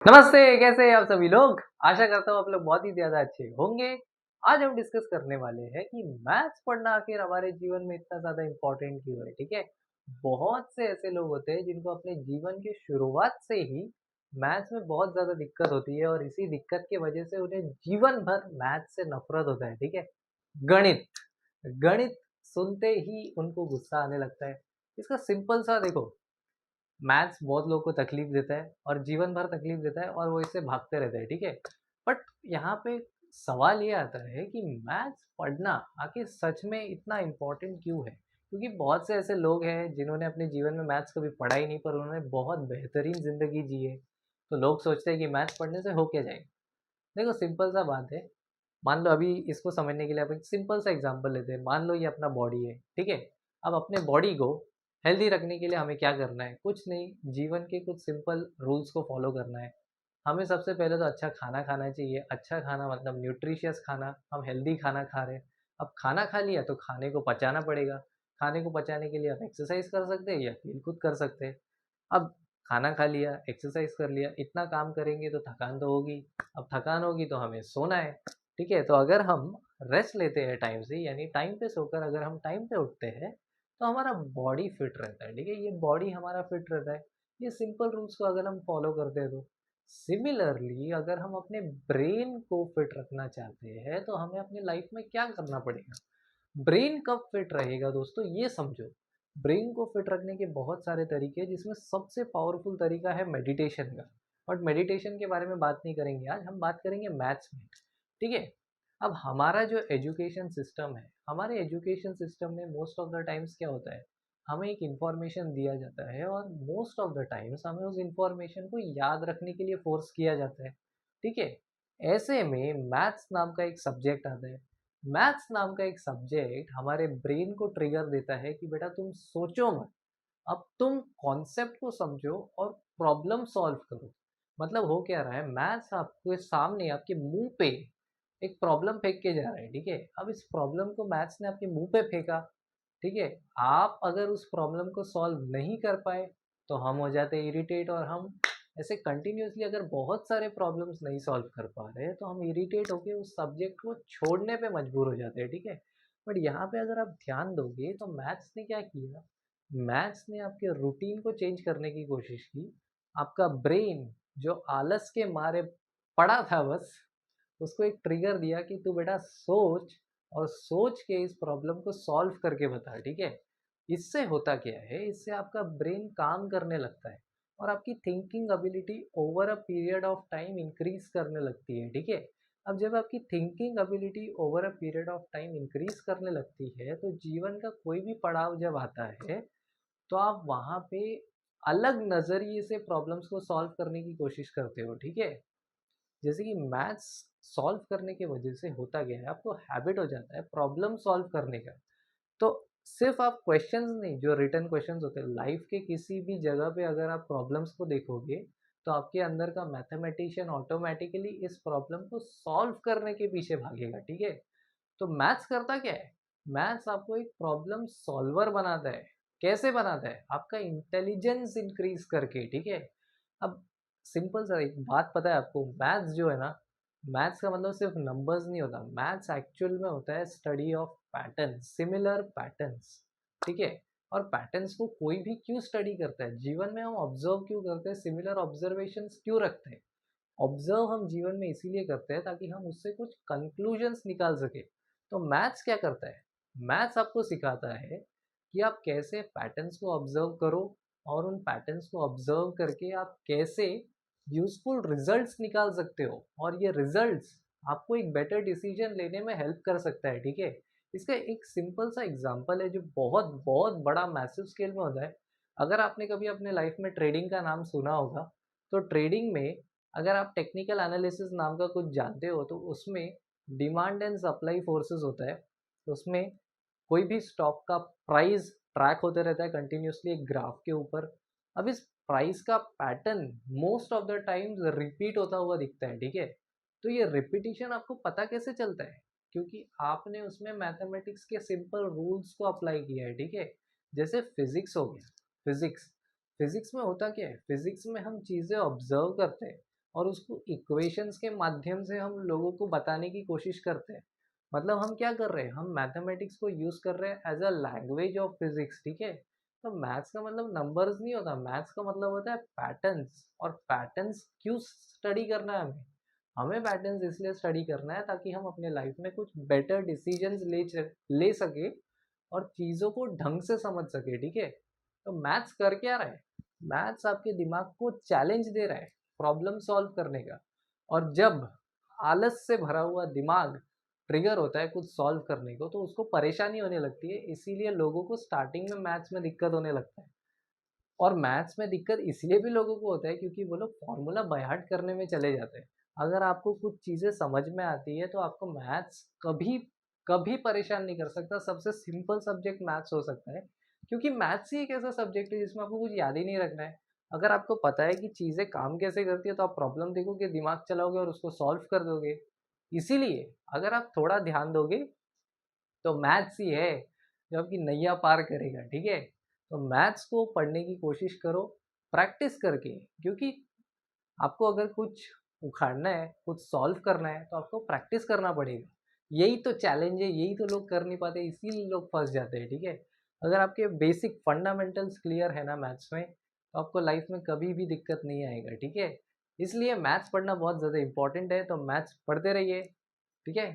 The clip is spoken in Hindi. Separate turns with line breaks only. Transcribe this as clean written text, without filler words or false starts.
नमस्ते, कैसे हैं आप सभी लोग? आशा करता हूँ आप लोग बहुत ही ज़्यादा अच्छे होंगे। आज हम डिस्कस करने वाले हैं कि मैथ्स पढ़ना आखिर हमारे जीवन में इतना ज़्यादा इम्पोर्टेंट क्यों है, ठीक है? बहुत से ऐसे लोग होते हैं जिनको अपने जीवन की शुरुआत से ही मैथ्स में बहुत ज़्यादा दिक्कत होती है और इसी दिक्कत की वजह से उन्हें जीवन भर मैथ्स से नफ़रत होता है, ठीक है? गणित, गणित सुनते ही उनको गुस्सा आने लगता है। इसका सिंपल सा देखो मैथ्स बहुत लोगों को तकलीफ देता है और जीवन भर तकलीफ देता है और वो इससे भागते रहते हैं, ठीक है? बट यहाँ पे सवाल ये आता है कि मैथ्स पढ़ना आखिर सच में इतना इम्पोर्टेंट क्यों है? क्योंकि बहुत से ऐसे लोग हैं जिन्होंने अपने जीवन में मैथ्स कभी पढ़ा ही नहीं पर उन्होंने बहुत बेहतरीन ज़िंदगी जी है। तो लोग सोचते हैं कि मैथ्स पढ़ने से हो क्या जाएगा? देखो सिंपल सा बात है, मान लो अभी इसको समझने के लिए आप एक सिंपल सा एग्जांपल लेते हैं। मान लो ये अपना बॉडी है, ठीक है? अब अपने बॉडी को हेल्दी रखने के लिए हमें क्या करना है? कुछ नहीं, जीवन के कुछ सिंपल रूल्स को फॉलो करना है। हमें सबसे पहले तो अच्छा खाना खाना चाहिए। अच्छा खाना मतलब न्यूट्रिशियस खाना, हम हेल्दी खाना खा रहे हैं। अब खाना खा लिया तो खाने को पचाना पड़ेगा। खाने को पचाने के लिए आप एक्सरसाइज कर सकते हैं या खेल-कूद कर सकते हैं। अब खाना खा लिया, एक्सरसाइज कर लिया, इतना काम करेंगे तो थकान तो होगी। अब थकान होगी तो हमें सोना है, ठीक है? तो अगर हम रेस्ट लेते हैं टाइम से यानी टाइम पे सोकर अगर हम टाइम पे उठते हैं, तो हमारा बॉडी फिट रहता है, ठीक है? ये बॉडी हमारा फिट रहता है। ये सिंपल रूल्स को अगर हम फॉलो करते हैं तो। सिमिलरली अगर हम अपने ब्रेन को फिट रखना चाहते हैं, तो हमें अपनी लाइफ में क्या करना पड़ेगा? ब्रेन कब फिट रहेगा दोस्तों ये समझो। ब्रेन को फिट रखने के बहुत सारे तरीके हैं जिसमें सबसे पावरफुल तरीका है मेडिटेशन का। बट मेडिटेशन के बारे में बात नहीं करेंगे आज, हम बात करेंगे मैथ्स में, ठीक है? अब हमारा जो एजुकेशन सिस्टम है, हमारे एजुकेशन सिस्टम में मोस्ट ऑफ द टाइम्स क्या होता है, हमें एक इंफॉर्मेशन दिया जाता है और मोस्ट ऑफ द टाइम्स हमें उस इंफॉर्मेशन को याद रखने के लिए फोर्स किया जाता है, ठीक है? ऐसे में मैथ्स नाम का एक सब्जेक्ट आता है। मैथ्स नाम का एक सब्जेक्ट हमारे ब्रेन को ट्रिगर देता है कि बेटा तुम सोचो मत, अब तुम कॉन्सेप्ट को समझो और प्रॉब्लम सॉल्व करो। मतलब हो क्या रहा है, मैथ्स आपके सामने आपके मुंह पे एक प्रॉब्लम फेंक के जा रहा है, ठीक है? अब इस प्रॉब्लम को मैथ्स ने आपके मुंह पे फेंका, ठीक है? आप अगर उस प्रॉब्लम को सॉल्व नहीं कर पाए तो हम हो जाते इरिटेट और हम ऐसे कंटिन्यूअसली अगर बहुत सारे प्रॉब्लम्स नहीं सॉल्व कर पा रहे हैं तो हम इरिटेट होके उस सब्जेक्ट को छोड़ने पे मजबूर हो जाते हैं, ठीक है? बट यहाँ पे अगर आप ध्यान दोगे तो मैथ्स ने क्या किया, मैथ्स ने आपके रूटीन को चेंज करने की कोशिश की। आपका ब्रेन जो आलस के मारे पड़ा था बस, उसको एक ट्रिगर दिया कि तू बेटा सोच और सोच के इस प्रॉब्लम को सॉल्व करके बता, ठीक है? इससे होता क्या है, इससे आपका ब्रेन काम करने लगता है और आपकी thinking ability over a period of time increase करने लगती है, ठीक है? अब जब आपकी thinking ability over a period of time increase करने लगती है तो जीवन का कोई भी पड़ाव जब आता है तो आप वहाँ पे अलग नज़रिए से प्रॉब्लम्स को सॉल्व करने की कोशिश करते हो, ठीक है? जैसे कि मैथ्स सॉल्व करने की वजह से होता क्या है, आपको हैबिट हो जाता है प्रॉब्लम सॉल्व करने का। तो सिर्फ आप क्वेश्चंस नहीं, जो रिटर्न क्वेश्चंस होते हैं लाइफ के किसी भी जगह पे अगर आप प्रॉब्लम्स को देखोगे तो आपके अंदर का मैथमेटिशियन ऑटोमेटिकली इस प्रॉब्लम को सॉल्व करने के पीछे भागेगा, ठीक है? तो मैथ्स करता क्या है, मैथ्स आपको एक प्रॉब्लम सॉल्वर बनाता है। कैसे बनाता है, आपका इंटेलिजेंस इंक्रीज करके, ठीक है? अब सिंपल सा एक बात पता है आपको, मैथ्स जो है ना, मैथ्स का मतलब सिर्फ नंबर्स नहीं होता। मैथ्स एक्चुअल में होता है study of pattern, similar patterns, ठीक है? और पैटर्न्स को कोई भी क्यों स्टडी करता है, जीवन में हम ऑब्जर्व क्यों करते हैं, सिमिलर ऑब्जर्वेशंस क्यों रखते हैं? ऑब्जर्व हम जीवन में इसीलिए करते हैं ताकि हम उससे कुछ कंक्लूजन्स निकाल सके। तो मैथ्स क्या करता है, मैथ्स आपको सिखाता है कि आप कैसे पैटर्न्स को ऑब्जर्व करो और उन पैटर्न्स को ऑब्जर्व करके आप कैसे यूजफुल रिजल्ट्स निकाल सकते हो और ये रिजल्ट्स आपको एक बेटर डिसीजन लेने में हेल्प कर सकता है, ठीक है? इसका एक सिंपल सा एग्जांपल है जो बहुत बहुत बड़ा मैसिव स्केल में होता है। अगर आपने कभी अपने लाइफ में ट्रेडिंग का नाम सुना होगा, तो ट्रेडिंग में अगर आप टेक्निकल एनालिसिस नाम का कुछ जानते हो तो उसमें डिमांड एंड सप्लाई फोर्सेस होता है। तो उसमें कोई भी स्टॉक का प्राइस ट्रैक होते रहता है कंटिन्यूसली एक ग्राफ के ऊपर। अब इस प्राइस का pattern most of the times repeat होता हुआ दिखता है, ठीक है? तो ये रिपीटिशन आपको पता कैसे चलता है, क्योंकि आपने उसमें मैथमेटिक्स के सिंपल रूल्स को अप्लाई किया है, ठीक है? जैसे फिजिक्स हो गया, फिजिक्स, फिजिक्स में होता क्या है, फिजिक्स में हम चीज़ें ऑब्जर्व करते हैं और उसको इक्वेशंस के माध्यम से हम लोगों को बताने की कोशिश करते हैं। मतलब हम क्या कर रहे हैं, हम मैथमेटिक्स को यूज़ कर रहे हैं as a language of physics, ठीक है। तो मैथ्स का मतलब नंबर्स नहीं होता, मैथ्स का मतलब होता है पैटर्न्स। और पैटर्न्स क्यों स्टडी करना है हमें, हमें पैटर्न्स इसलिए स्टडी करना है ताकि हम अपने लाइफ में कुछ बेटर डिसीजंस ले सके और चीज़ों को ढंग से समझ सके, ठीक है। तो मैथ्स कर क्या रहा है, मैथ्स आपके दिमाग को चैलेंज दे रहा है प्रॉब्लम सॉल्व करने का। और जब आलस से भरा हुआ दिमाग ट्रिगर होता है कुछ सॉल्व करने को, तो उसको परेशानी होने लगती है। इसीलिए लोगों को स्टार्टिंग में मैथ्स में दिक्कत होने लगता है। और मैथ्स में दिक्कत इसलिए भी लोगों को होता है क्योंकि वो लोग फॉर्मूला बाय हार्ट करने में चले जाते हैं। अगर आपको कुछ चीज़ें समझ में आती है तो आपको मैथ्स कभी कभी परेशान नहीं कर सकता। सबसे सिंपल सब्जेक्ट मैथ्स हो सकता है, क्योंकि मैथ्स ही एक ऐसा सब्जेक्ट है जिसमें आपको कुछ याद ही नहीं रखना है। अगर आपको पता है कि चीज़ें काम कैसे करती है तो आप प्रॉब्लम देखोगे, दिमाग चलाओगे और उसको सॉल्व कर दोगे। इसीलिए अगर आप थोड़ा ध्यान दोगे तो मैथ्स ही है जो आपकी नैया पार करेगा, ठीक है। तो मैथ्स को पढ़ने की कोशिश करो प्रैक्टिस करके, क्योंकि आपको अगर कुछ उखाड़ना है, कुछ सॉल्व करना है तो आपको प्रैक्टिस करना पड़ेगा। यही तो चैलेंज है, यही तो लोग कर नहीं पाते, इसीलिए लोग फंस जाते हैं, ठीक है। अगर आपके बेसिक फंडामेंटल्स क्लियर है ना मैथ्स में, तो आपको लाइफ में कभी भी दिक्कत नहीं आएगा, ठीक है। इसलिए मैथ्स पढ़ना बहुत ज़्यादा इंपॉर्टेंट है, तो मैथ्स पढ़ते रहिए, ठीक है।